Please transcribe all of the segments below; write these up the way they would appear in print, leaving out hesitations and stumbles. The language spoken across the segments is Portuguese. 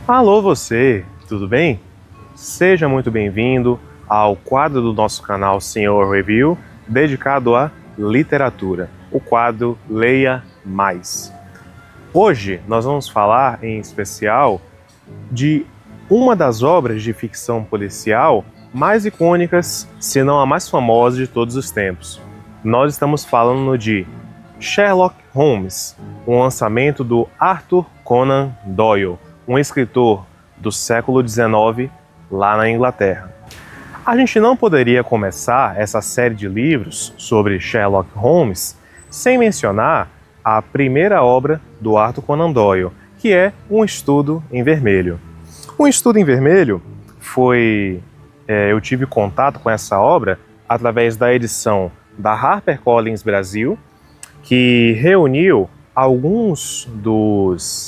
Alô você, tudo bem? Seja muito bem-vindo ao quadro do nosso canal Senhor Review, dedicado à literatura, o quadro Leia Mais. Hoje nós vamos falar em especial de uma das obras de ficção policial mais icônicas, se não a mais famosa de todos os tempos. Nós estamos falando de Sherlock Holmes, um lançamento do Arthur Conan Doyle, um escritor do século XIX lá na Inglaterra. A gente não poderia começar essa série de livros sobre Sherlock Holmes sem mencionar a primeira obra do Arthur Conan Doyle, que é Um Estudo em Vermelho. Um Estudo em Vermelho eu tive contato com essa obra através da edição da HarperCollins Brasil, que reuniu alguns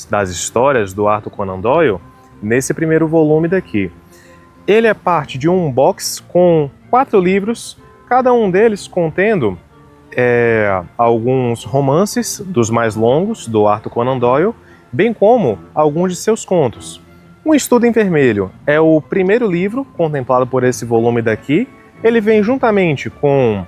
das histórias do Arthur Conan Doyle nesse primeiro volume daqui. Ele é parte de um box com 4 livros, cada um deles contendo alguns romances dos mais longos do Arthur Conan Doyle, bem como alguns de seus contos. Um Estudo em Vermelho é o primeiro livro contemplado por esse volume daqui. Ele vem juntamente com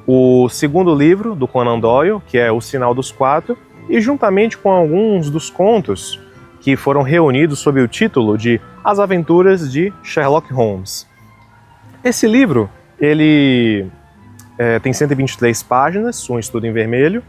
o segundo livro do Conan Doyle, que é O Sinal dos Quatro, e juntamente com alguns dos contos que foram reunidos sob o título de As Aventuras de Sherlock Holmes. Esse livro, ele tem 123 páginas, Um Estudo em Vermelho,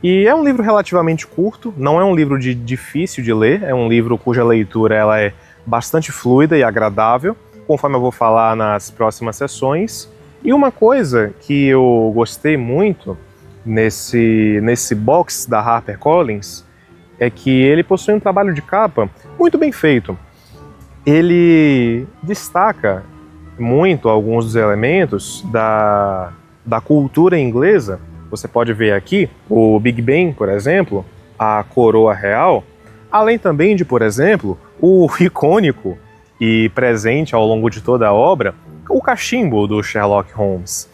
e é um livro relativamente curto, não é um livro difícil de ler, é um livro cuja leitura ela é bastante fluida e agradável, conforme eu vou falar nas próximas sessões. E uma coisa que eu gostei muito nesse box da HarperCollins é que ele possui um trabalho de capa muito bem feito. Ele destaca muito alguns dos elementos da cultura inglesa. Você pode ver aqui o Big Ben, por exemplo, a coroa real, além também de, por exemplo, o icônico e presente ao longo de toda a obra, o cachimbo do Sherlock Holmes.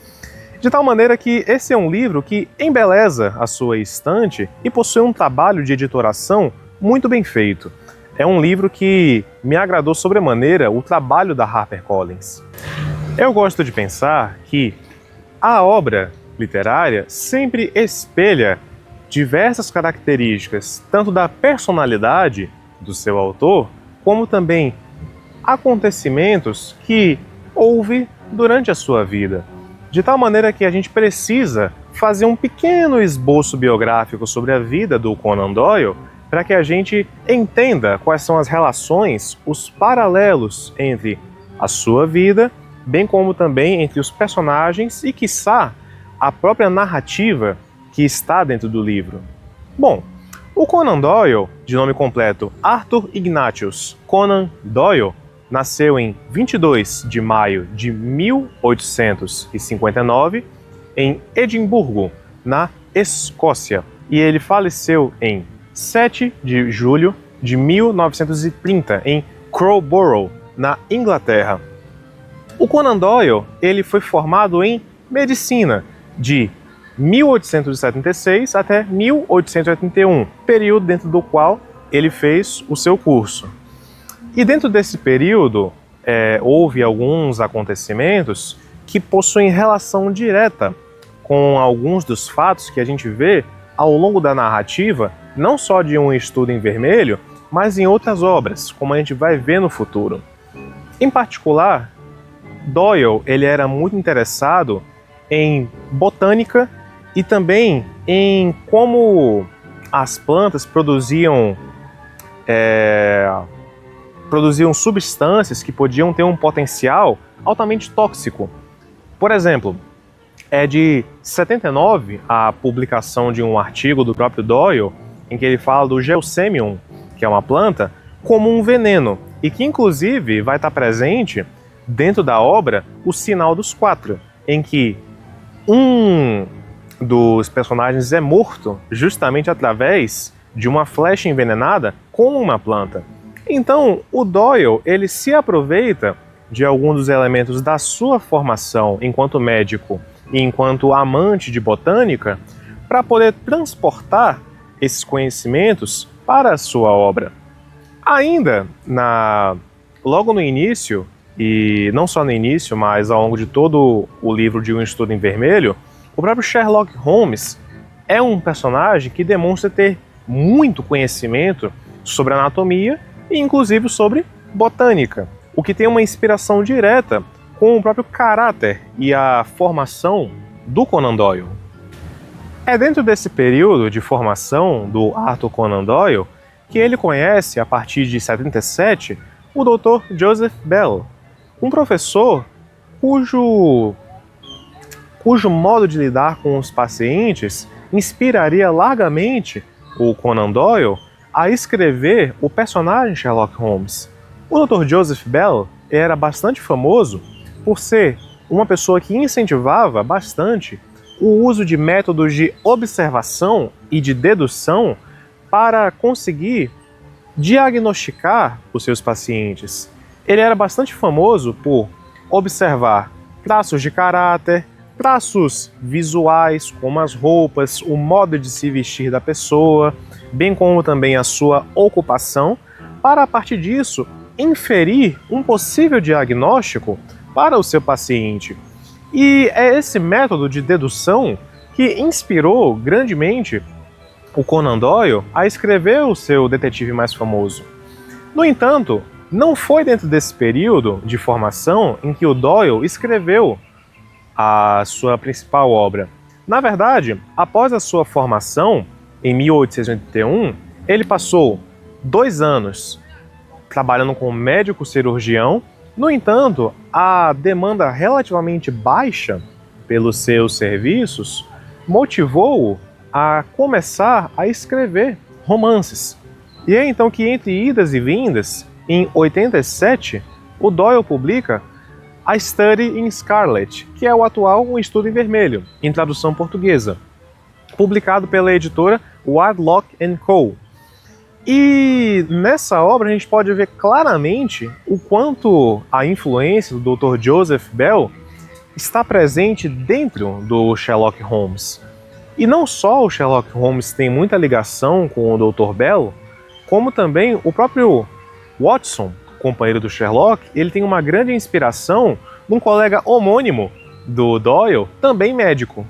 De tal maneira que esse é um livro que embeleza a sua estante e possui um trabalho de editoração muito bem feito. É um livro que me agradou sobremaneira o trabalho da HarperCollins. Eu gosto de pensar que a obra literária sempre espelha diversas características, tanto da personalidade do seu autor, como também acontecimentos que houve durante a sua vida. De tal maneira que a gente precisa fazer um pequeno esboço biográfico sobre a vida do Conan Doyle para que a gente entenda quais são as relações, os paralelos entre a sua vida, bem como também entre os personagens e, quiçá, a própria narrativa que está dentro do livro. Bom, o Conan Doyle, de nome completo Arthur Ignatius Conan Doyle, nasceu em 22 de maio de 1859 em Edimburgo, na Escócia, e ele faleceu em 7 de julho de 1930 em Crowborough, na Inglaterra. O Conan Doyle ele foi formado em medicina de 1876 até 1881, período dentro do qual ele fez o seu curso. E dentro desse período, houve alguns acontecimentos que possuem relação direta com alguns dos fatos que a gente vê ao longo da narrativa, não só de Um Estudo em Vermelho, mas em outras obras, como a gente vai ver no futuro. Em particular, Doyle ele era muito interessado em botânica e também em como as plantas produziam substâncias que podiam ter um potencial altamente tóxico. Por exemplo, é de 79 a publicação de um artigo do próprio Doyle em que ele fala do Gelsemium, que é uma planta, como um veneno, e que inclusive vai estar presente dentro da obra O Sinal dos Quatro, em que um dos personagens é morto justamente através de uma flecha envenenada com uma planta. Então, o Doyle ele se aproveita de alguns dos elementos da sua formação enquanto médico e enquanto amante de botânica para poder transportar esses conhecimentos para a sua obra. Ainda logo no início, e não só no início, mas ao longo de todo o livro de Um Estudo em Vermelho, o próprio Sherlock Holmes é um personagem que demonstra ter muito conhecimento sobre anatomia e inclusive sobre botânica, o que tem uma inspiração direta com o próprio caráter e a formação do Conan Doyle. É dentro desse período de formação do Arthur Conan Doyle que ele conhece, a partir de 77, o Dr. Joseph Bell, um professor cujo modo de lidar com os pacientes inspiraria largamente o Conan Doyle a escrever o personagem Sherlock Holmes. O Dr. Joseph Bell era bastante famoso por ser uma pessoa que incentivava bastante o uso de métodos de observação e de dedução para conseguir diagnosticar os seus pacientes. Ele era bastante famoso por observar traços de caráter, traços visuais, como as roupas, o modo de se vestir da pessoa, bem como também a sua ocupação, para a partir disso inferir um possível diagnóstico para o seu paciente. E é esse método de dedução que inspirou grandemente o Conan Doyle a escrever o seu detetive mais famoso. No entanto, não foi dentro desse período de formação em que o Doyle escreveu a sua principal obra. Na verdade, após a sua formação, em 1881, ele passou 2 anos trabalhando como médico cirurgião. No entanto, a demanda relativamente baixa pelos seus serviços motivou-o a começar a escrever romances. E é então que, entre idas e vindas, em 87, o Doyle publica A Study in Scarlet, que é o atual Um Estudo em Vermelho, em tradução portuguesa, publicado pela editora Wadlock & Co. E nessa obra a gente pode ver claramente o quanto a influência do Dr. Joseph Bell está presente dentro do Sherlock Holmes. E não só o Sherlock Holmes tem muita ligação com o Dr. Bell, como também o próprio Watson, companheiro do Sherlock, ele tem uma grande inspiração num colega homônimo do Doyle, também médico.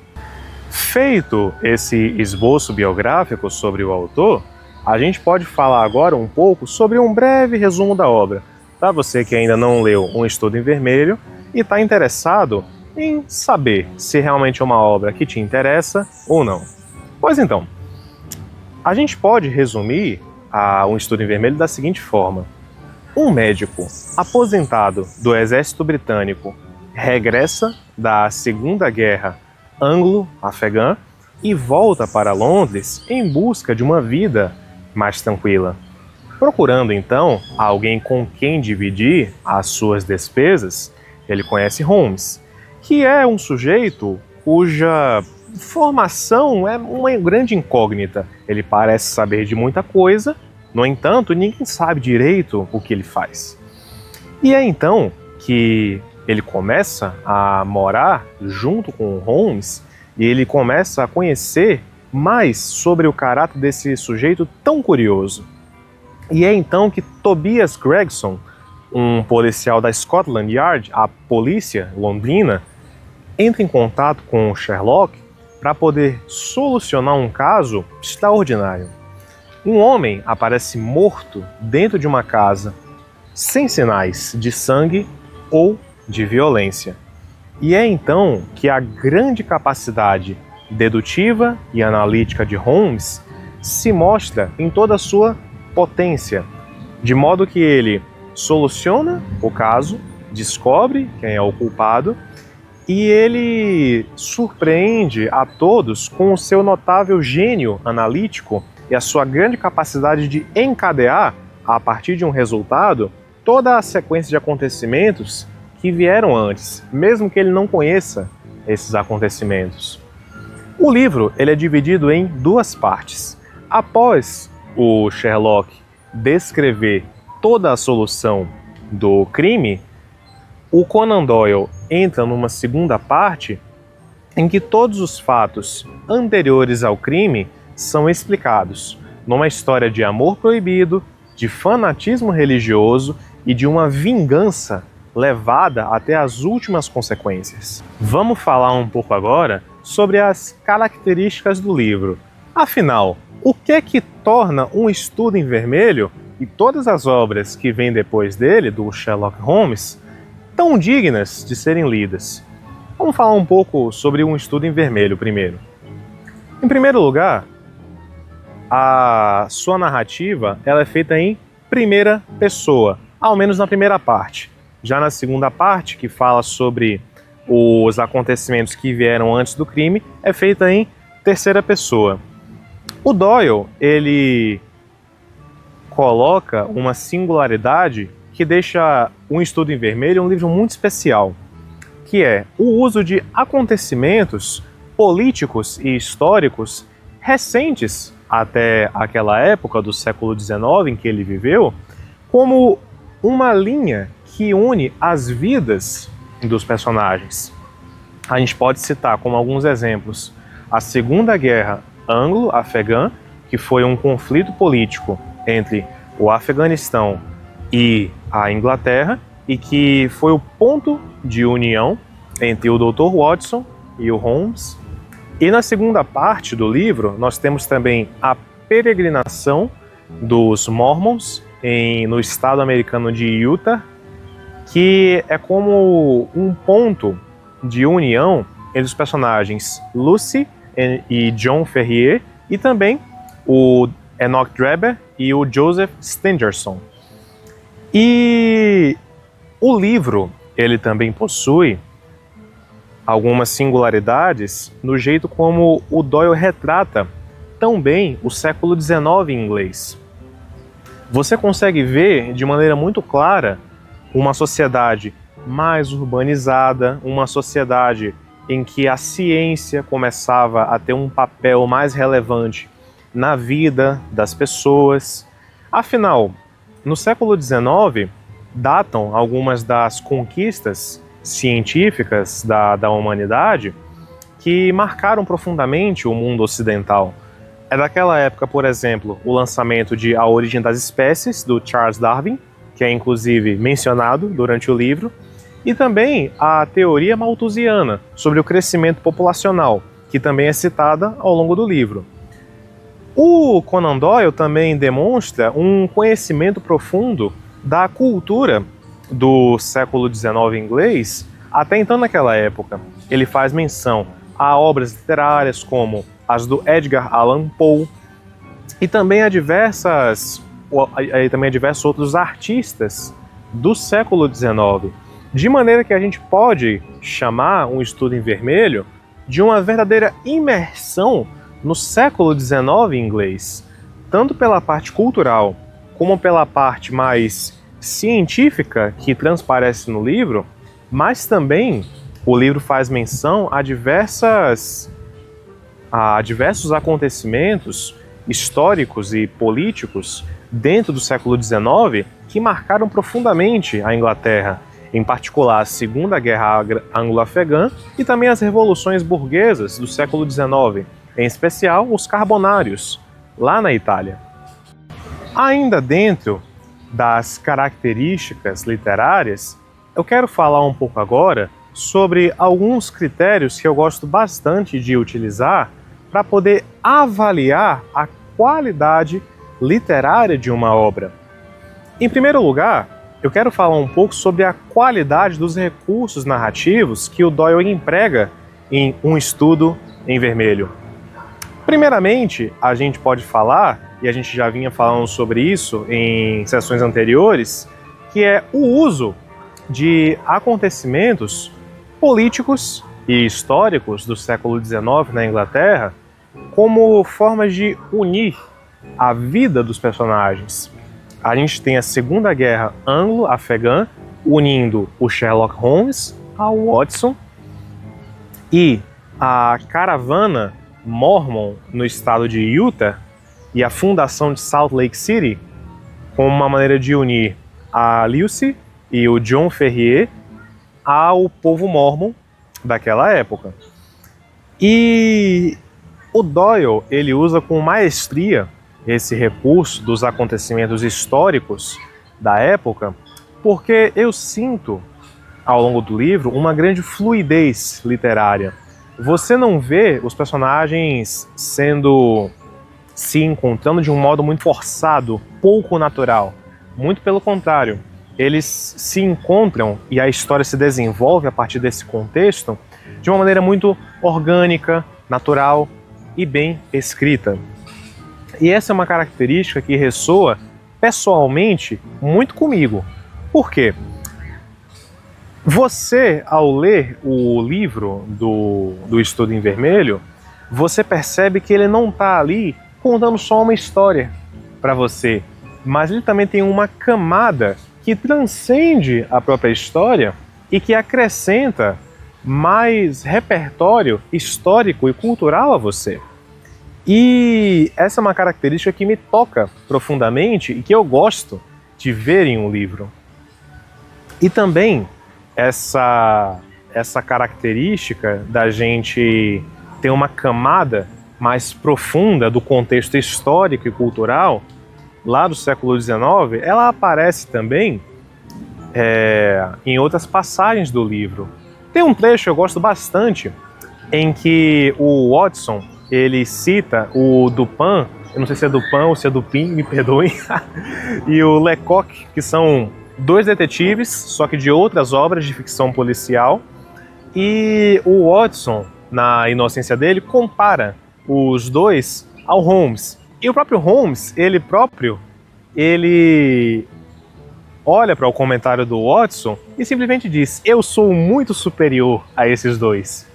Feito esse esboço biográfico sobre o autor, a gente pode falar agora um pouco sobre um breve resumo da obra, para você que ainda não leu Um Estudo em Vermelho e está interessado em saber se realmente é uma obra que te interessa ou não. Pois então, a gente pode resumir Um Estudo em Vermelho da seguinte forma: um médico aposentado do exército britânico regressa da Segunda Guerra Anglo-Afegã e volta para Londres em busca de uma vida mais tranquila. Procurando então alguém com quem dividir as suas despesas, ele conhece Holmes, que é um sujeito cuja formação é uma grande incógnita. Ele parece saber de muita coisa, no entanto, ninguém sabe direito o que ele faz. E é então que ele começa a morar junto com Holmes e ele começa a conhecer mais sobre o caráter desse sujeito tão curioso. E é então que Tobias Gregson, um policial da Scotland Yard, a polícia londrina, entra em contato com o Sherlock para poder solucionar um caso extraordinário. Um homem aparece morto dentro de uma casa, sem sinais de sangue ou de violência. E é então que a grande capacidade dedutiva e analítica de Holmes se mostra em toda a sua potência, de modo que ele soluciona o caso, descobre quem é o culpado e ele surpreende a todos com o seu notável gênio analítico e a sua grande capacidade de encadear, a partir de um resultado, toda a sequência de acontecimentos que vieram antes, mesmo que ele não conheça esses acontecimentos. O livro ele é dividido em 2 partes. Após o Sherlock descrever toda a solução do crime, o Conan Doyle entra numa segunda parte em que todos os fatos anteriores ao crime são explicados, numa história de amor proibido, de fanatismo religioso e de uma vingança levada até as últimas consequências. Vamos falar um pouco agora sobre as características do livro. Afinal, o que é que torna Um Estudo em Vermelho e todas as obras que vêm depois dele, do Sherlock Holmes, tão dignas de serem lidas? Vamos falar um pouco sobre Um Estudo em Vermelho primeiro. Em primeiro lugar, a sua narrativa ela é feita em primeira pessoa, ao menos na primeira parte. Já na segunda parte, que fala sobre os acontecimentos que vieram antes do crime, é feita em terceira pessoa. O Doyle, ele coloca uma singularidade que deixa Um Estudo em Vermelho um livro muito especial, que é o uso de acontecimentos políticos e históricos recentes até aquela época do século XIX em que ele viveu, como uma linha que une as vidas dos personagens. A gente pode citar como alguns exemplos a Segunda Guerra Anglo-Afegã, que foi um conflito político entre o Afeganistão e a Inglaterra, e que foi o ponto de união entre o Dr. Watson e o Holmes. E na segunda parte do livro, nós temos também a peregrinação dos Mormons no estado americano de Utah, que é como um ponto de união entre os personagens Lucy e John Ferrier, e também o Enoch Drebber e o Joseph Stangerson. E o livro, ele também possui algumas singularidades no jeito como o Doyle retrata tão bem o século XIX em inglês. Você consegue ver de maneira muito clara uma sociedade mais urbanizada, uma sociedade em que a ciência começava a ter um papel mais relevante na vida das pessoas. Afinal, no século XIX, datam algumas das conquistas científicas da humanidade que marcaram profundamente o mundo ocidental. É daquela época, por exemplo, o lançamento de A Origem das Espécies, do Charles Darwin, que é inclusive mencionado durante o livro, e também a teoria malthusiana sobre o crescimento populacional, que também é citada ao longo do livro. O Conan Doyle também demonstra um conhecimento profundo da cultura do século XIX inglês, até então naquela época. Ele faz menção a obras literárias como as do Edgar Allan Poe e também a diversos outros artistas do século XIX, de maneira que a gente pode chamar Um Estudo em Vermelho de uma verdadeira imersão no século XIX inglês, tanto pela parte cultural como pela parte mais científica que transparece no livro, mas também o livro faz menção a diversos acontecimentos históricos e políticos dentro do século XIX que marcaram profundamente a Inglaterra, em particular a Segunda Guerra Anglo-Afegã e também as revoluções burguesas do século XIX, em especial os Carbonários, lá na Itália. Ainda dentro das características literárias, eu quero falar um pouco agora sobre alguns critérios que eu gosto bastante de utilizar para poder avaliar a qualidade literária de uma obra. Em primeiro lugar, eu quero falar um pouco sobre a qualidade dos recursos narrativos que o Doyle emprega em Um Estudo em Vermelho. Primeiramente, a gente pode falar, e a gente já vinha falando sobre isso em sessões anteriores, que é o uso de acontecimentos políticos e históricos do século XIX na Inglaterra como formas de unir a vida dos personagens. A gente tem a Segunda Guerra Anglo-Afegã unindo o Sherlock Holmes ao Watson e a caravana Mormon no estado de Utah e a fundação de Salt Lake City como uma maneira de unir a Lucy e o John Ferrier ao povo Mormon daquela época. E o Doyle, ele usa com maestria esse recurso dos acontecimentos históricos da época, porque eu sinto, ao longo do livro, uma grande fluidez literária. Você não vê os personagens se encontrando de um modo muito forçado, pouco natural. Muito pelo contrário, eles se encontram e a história se desenvolve a partir desse contexto de uma maneira muito orgânica, natural e bem escrita. E essa é uma característica que ressoa pessoalmente muito comigo. Por quê? Você, ao ler o livro do Estudo em Vermelho, você percebe que ele não está ali contando só uma história para você, mas ele também tem uma camada que transcende a própria história e que acrescenta mais repertório histórico e cultural a você. E essa é uma característica que me toca profundamente e que eu gosto de ver em um livro. E também essa característica da gente ter uma camada mais profunda do contexto histórico e cultural lá do século XIX, ela aparece também em outras passagens do livro. Tem um trecho que eu gosto bastante em que o Watson ele cita o Dupin, eu não sei se é Dupin ou se é Dupin, me perdoem, e o Lecoq, que são dois detetives, só que de outras obras de ficção policial, e o Watson, na inocência dele, compara os dois ao Holmes. E o próprio Holmes, ele olha para o comentário do Watson e simplesmente diz: eu sou muito superior a esses dois.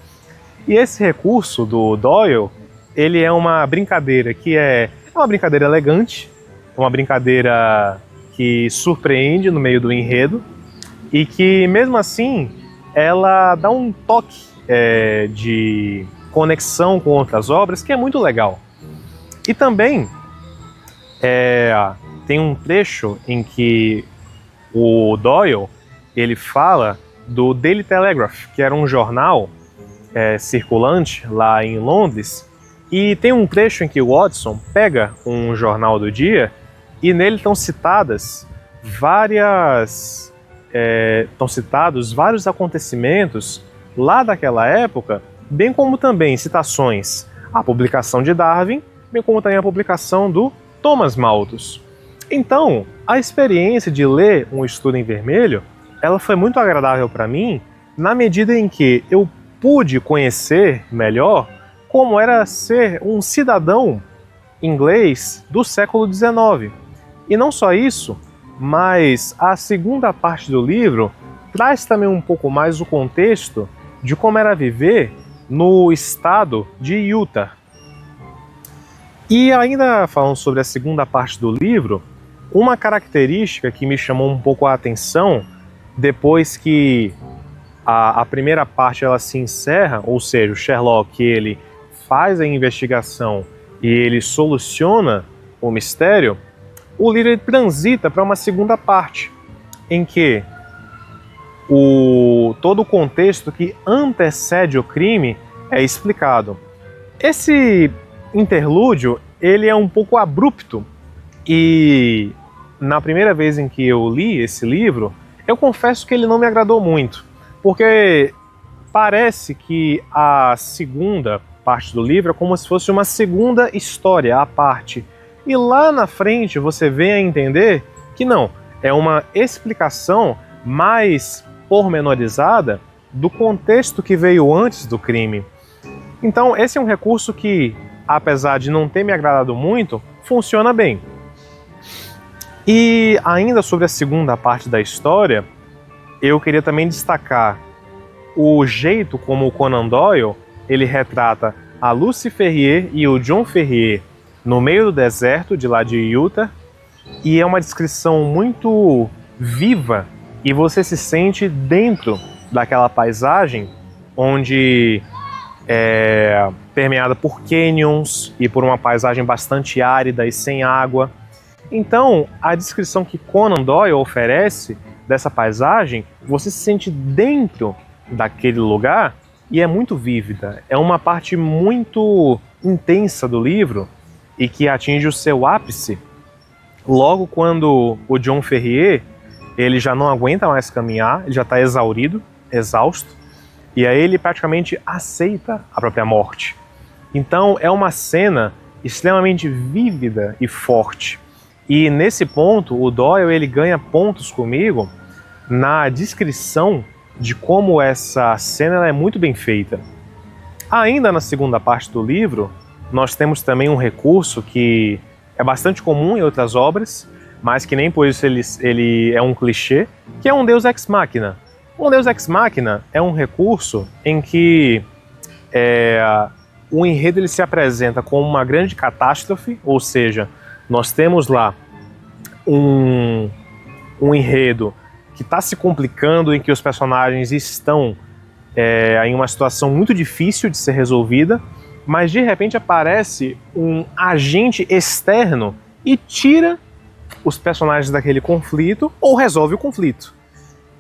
E esse recurso do Doyle, ele é uma brincadeira que é uma brincadeira elegante, uma brincadeira que surpreende no meio do enredo e que, mesmo assim, ela dá um toque de conexão com outras obras que é muito legal. E também tem um trecho em que o Doyle ele fala do Daily Telegraph, que era um jornal circulante lá em Londres, e tem um trecho em que o Watson pega um jornal do dia e nele estão citados vários acontecimentos lá daquela época, bem como também citações à publicação de Darwin, bem como também a publicação do Thomas Malthus. Então, a experiência de ler um Estudo em Vermelho, ela foi muito agradável para mim, na medida em que eu pude conhecer melhor como era ser um cidadão inglês do século XIX. E não só isso, mas a segunda parte do livro traz também um pouco mais o contexto de como era viver no estado de Utah. E ainda falando sobre a segunda parte do livro, uma característica que me chamou um pouco a atenção depois que a primeira parte ela se encerra, ou seja, o Sherlock ele faz a investigação e ele soluciona o mistério, o livro ele transita para uma segunda parte, em que todo o contexto que antecede o crime é explicado. Esse interlúdio ele é um pouco abrupto e na primeira vez em que eu li esse livro, eu confesso que ele não me agradou muito, porque parece que a segunda parte do livro é como se fosse uma segunda história à parte. E lá na frente você vem a entender que não, é uma explicação mais pormenorizada do contexto que veio antes do crime. Então esse é um recurso que, apesar de não ter me agradado muito, funciona bem. E ainda sobre a segunda parte da história, eu queria também destacar o jeito como o Conan Doyle ele retrata a Lucy Ferrier e o John Ferrier no meio do deserto de lá de Utah, e é uma descrição muito viva e você se sente dentro daquela paisagem onde é permeada por canyons e por uma paisagem bastante árida e sem água. Então, a descrição que Conan Doyle oferece dessa paisagem, você se sente dentro daquele lugar e é muito vívida. É uma parte muito intensa do livro e que atinge o seu ápice logo quando o John Ferrier ele já não aguenta mais caminhar, ele já está exaurido, exausto, e aí ele praticamente aceita a própria morte. Então é uma cena extremamente vívida e forte. E nesse ponto, o Doyle ele ganha pontos comigo na descrição de como essa cena ela é muito bem feita. Ainda na segunda parte do livro, nós temos também um recurso que é bastante comum em outras obras, mas que nem por isso ele é um clichê, que é um Deus Ex Machina. Um Deus Ex Machina é um recurso em que o enredo ele se apresenta como uma grande catástrofe, ou seja, nós temos lá um enredo que está se complicando, em que os personagens estão em uma situação muito difícil de ser resolvida, mas de repente aparece um agente externo e tira os personagens daquele conflito ou resolve o conflito.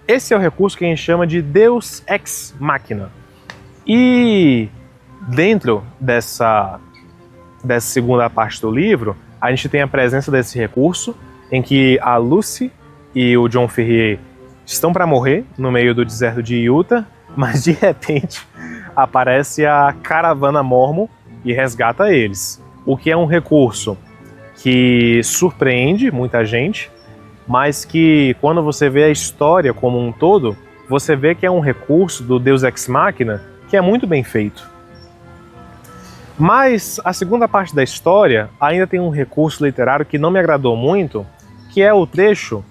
Esse é o recurso que a gente chama de Deus Ex Machina. E dentro dessa segunda parte do livro, a gente tem a presença desse recurso em que a Lucy e o John Ferrier estão para morrer no meio do deserto de Utah, mas de repente aparece a caravana Mormon e resgata eles. O que é um recurso que surpreende muita gente, mas que quando você vê a história como um todo, você vê que é um recurso do Deus Ex Machina que é muito bem feito. Mas a segunda parte da história ainda tem um recurso literário que não me agradou muito, que é o trecho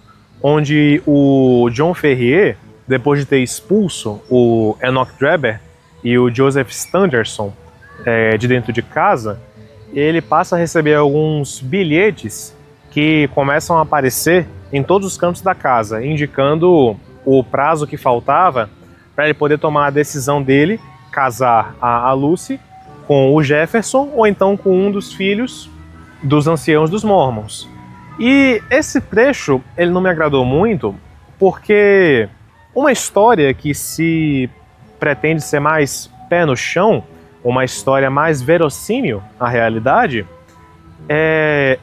onde o John Ferrier, depois de ter expulso o Enoch Drebber e o Joseph Stangerson de dentro de casa, ele passa a receber alguns bilhetes que começam a aparecer em todos os cantos da casa, indicando o prazo que faltava para ele poder tomar a decisão dele, casar a Lucy com o Jefferson ou então com um dos filhos dos anciãos dos Mormons. E esse trecho ele não me agradou muito porque uma história que se pretende ser mais pé no chão, uma história mais verossímil à realidade,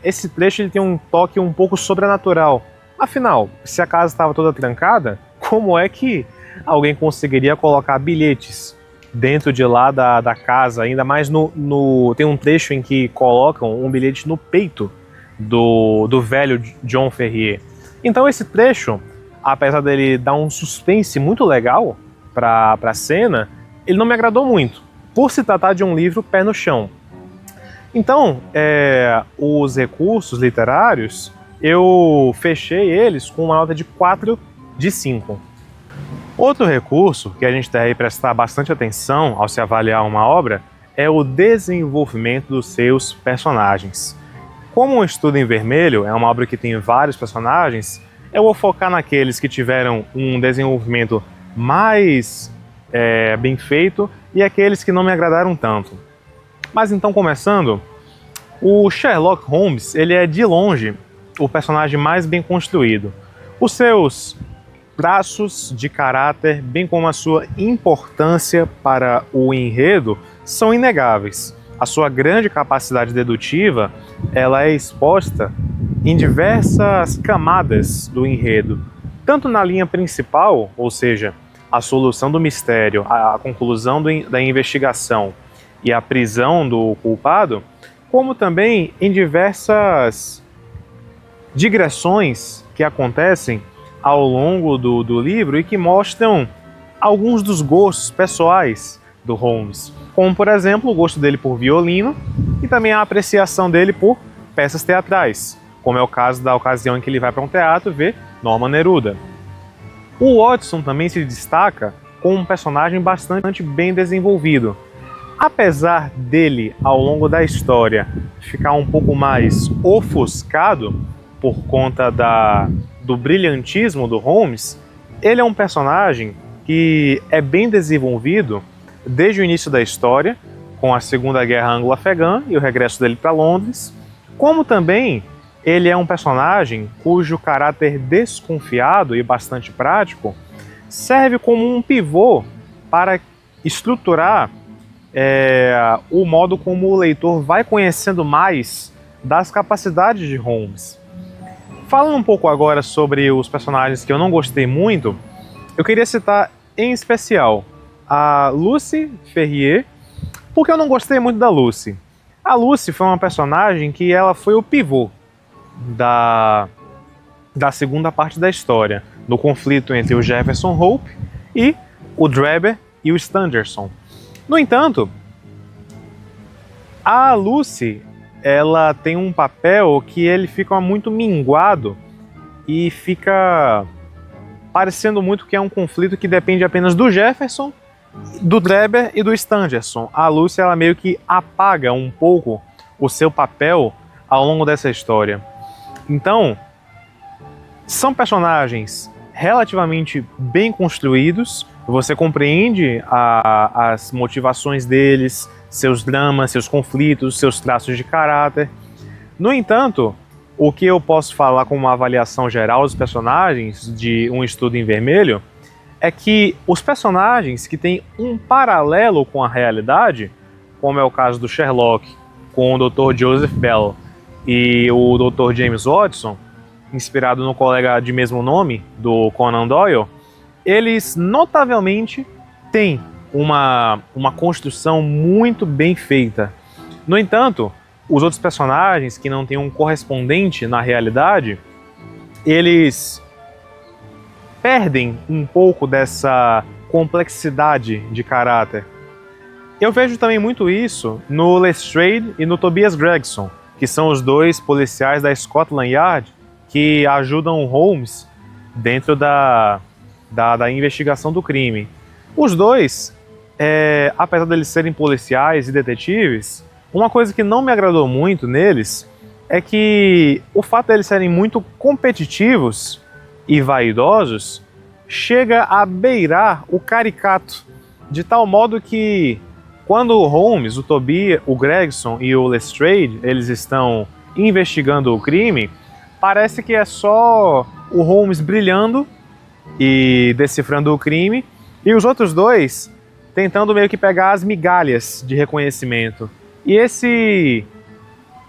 esse trecho ele tem um toque um pouco sobrenatural. Afinal, se a casa estava toda trancada, como é que alguém conseguiria colocar bilhetes dentro de lá da casa? Ainda mais tem um trecho em que colocam um bilhete no peito do velho John Ferrier. Então esse trecho, apesar dele dar um suspense muito legal para a cena, ele não me agradou muito, por se tratar de um livro pé no chão. Então, os recursos literários, eu fechei eles com uma nota de 4 de 5. Outro recurso que a gente deve prestar bastante atenção ao se avaliar uma obra é o desenvolvimento dos seus personagens. Como o Estudo em Vermelho é uma obra que tem vários personagens, eu vou focar naqueles que tiveram um desenvolvimento mais bem feito e aqueles que não me agradaram tanto. Mas então, começando, o Sherlock Holmes ele é de longe o personagem mais bem construído. Os seus traços de caráter, bem como a sua importância para o enredo, são inegáveis. A sua grande capacidade dedutiva ela é exposta em diversas camadas do enredo, tanto na linha principal, ou seja, a solução do mistério, a conclusão da investigação e a prisão do culpado, como também em diversas digressões que acontecem ao longo do livro e que mostram alguns dos gostos pessoais do Holmes, como por exemplo o gosto dele por violino e também a apreciação dele por peças teatrais, como é o caso da ocasião em que ele vai para um teatro ver Norman Neruda. O Watson também se destaca como um personagem bastante bem desenvolvido. Apesar dele, ao longo da história, ficar um pouco mais ofuscado por conta do brilhantismo do Holmes, ele é um personagem que é bem desenvolvido desde o início da história, com a Segunda Guerra Anglo-Afegã e o regresso dele para Londres, como também ele é um personagem cujo caráter desconfiado e bastante prático serve como um pivô para estruturar o modo como o leitor vai conhecendo mais das capacidades de Holmes. Falando um pouco agora sobre os personagens que eu não gostei muito, eu queria citar em especial a Lucy Ferrier, porque eu não gostei muito da Lucy. A Lucy foi uma personagem que ela foi o pivô da segunda parte da história, do conflito entre o Jefferson Hope e o Drebber e o Stangerson. No entanto, a Lucy, ela tem um papel que ele fica muito minguado e fica parecendo muito que é um conflito que depende apenas do Jefferson, do Drebber e do Stangerson. A Lucy, ela meio que apaga um pouco o seu papel ao longo dessa história. Então, são personagens relativamente bem construídos, você compreende as motivações deles, seus dramas, seus conflitos, seus traços de caráter. No entanto, o que eu posso falar como uma avaliação geral dos personagens de Um Estudo em Vermelho é que os personagens que têm um paralelo com a realidade, como é o caso do Sherlock com o Dr. Joseph Bell e o Dr. James Watson, inspirado no colega de mesmo nome, do Conan Doyle, eles notavelmente têm uma construção muito bem feita. No entanto, os outros personagens que não têm um correspondente na realidade, eles perdem um pouco dessa complexidade de caráter. Eu vejo também muito isso no Lestrade e no Tobias Gregson, que são os dois policiais da Scotland Yard que ajudam o Holmes dentro da investigação do crime. Os dois, apesar de eles serem policiais e detetives, uma coisa que não me agradou muito neles é que o fato de eles serem muito competitivos e vaidosos chega a beirar o caricato, de tal modo que quando o Holmes, o Tobias, o Gregson e o Lestrade, eles estão investigando o crime, parece que é só o Holmes brilhando e decifrando o crime, e os outros dois tentando meio que pegar as migalhas de reconhecimento. E esse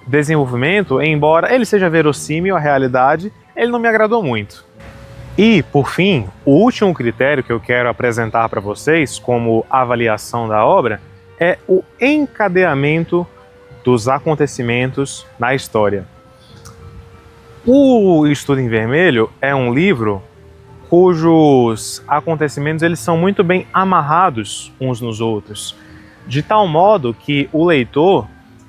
desenvolvimento, embora ele seja verossímil à realidade, ele não me agradou muito. E, por fim, o último critério que eu quero apresentar para vocês como avaliação da obra é o encadeamento dos acontecimentos na história. O Estudo em Vermelho é um livro cujos acontecimentos eles são muito bem amarrados uns nos outros, de tal modo que o leitor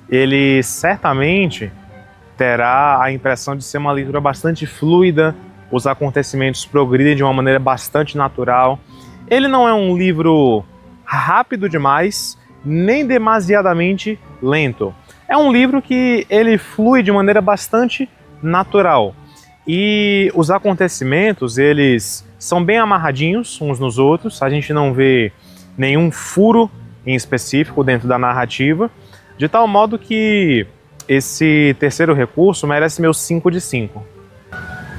ele certamente terá a impressão de ser uma leitura bastante fluida, os acontecimentos progridem de uma maneira bastante natural. Ele não é um livro rápido demais, nem demasiadamente lento. É um livro que ele flui de maneira bastante natural. E os acontecimentos, eles são bem amarradinhos uns nos outros, a gente não vê nenhum furo em específico dentro da narrativa, de tal modo que esse terceiro recurso merece meu 5 de 5.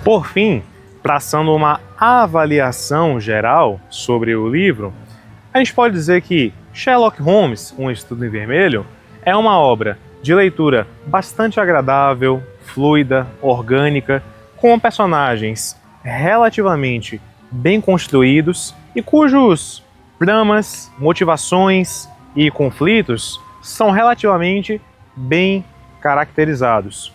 Por fim, traçando uma avaliação geral sobre o livro, a gente pode dizer que Sherlock Holmes, Um Estudo em Vermelho, é uma obra de leitura bastante agradável, fluida, orgânica, com personagens relativamente bem construídos e cujos dramas, motivações e conflitos são relativamente bem caracterizados.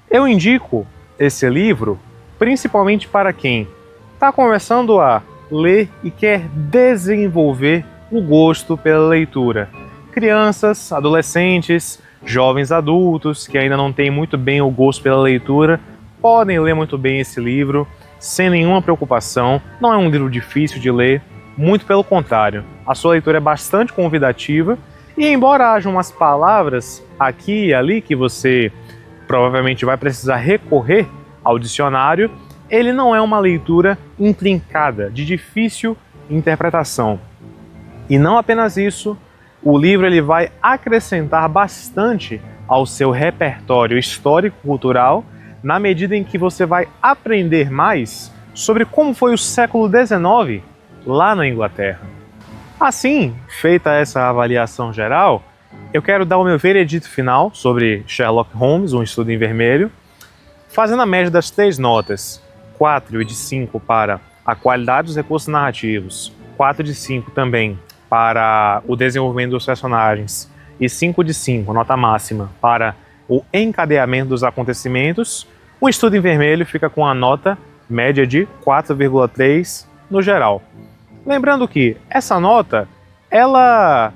Eu indico esse livro principalmente para quem está começando a ler e quer desenvolver o gosto pela leitura. Crianças, adolescentes, jovens adultos que ainda não têm muito bem o gosto pela leitura podem ler muito bem esse livro sem nenhuma preocupação. Não é um livro difícil de ler, muito pelo contrário. A sua leitura é bastante convidativa e, embora haja umas palavras aqui e ali que você provavelmente vai precisar recorrer ao dicionário, ele não é uma leitura intrincada, de difícil interpretação. E não apenas isso, o livro ele vai acrescentar bastante ao seu repertório histórico-cultural na medida em que você vai aprender mais sobre como foi o século XIX lá na Inglaterra. Assim, feita essa avaliação geral, eu quero dar o meu veredito final sobre Sherlock Holmes, Um Estudo em Vermelho, fazendo a média das 3 notas, 4 de 5 para a qualidade dos recursos narrativos, 4 de 5 também para o desenvolvimento dos personagens e 5 de 5, nota máxima, para o encadeamento dos acontecimentos. O Estudo em Vermelho fica com a nota média de 4,3 no geral. Lembrando que essa nota, ela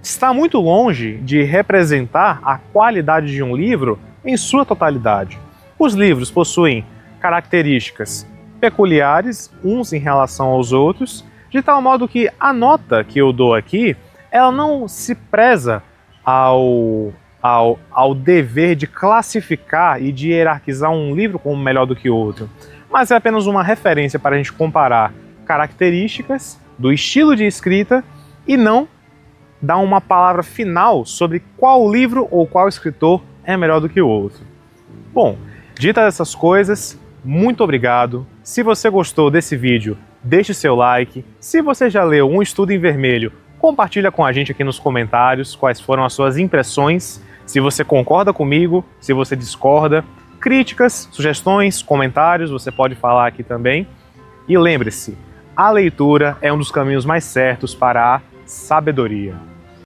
está muito longe de representar a qualidade de um livro em sua totalidade. Os livros possuem características peculiares uns em relação aos outros, de tal modo que a nota que eu dou aqui, ela não se preza ao dever de classificar e de hierarquizar um livro como melhor do que o outro, mas é apenas uma referência para a gente comparar características do estilo de escrita e não dar uma palavra final sobre qual livro ou qual escritor é melhor do que o outro. Bom, ditas essas coisas, muito obrigado. Se você gostou desse vídeo, deixe seu like. Se você já leu Um Estudo em Vermelho, compartilha com a gente aqui nos comentários quais foram as suas impressões, se você concorda comigo, se você discorda. Críticas, sugestões, comentários, você pode falar aqui também. E lembre-se, a leitura é um dos caminhos mais certos para a sabedoria.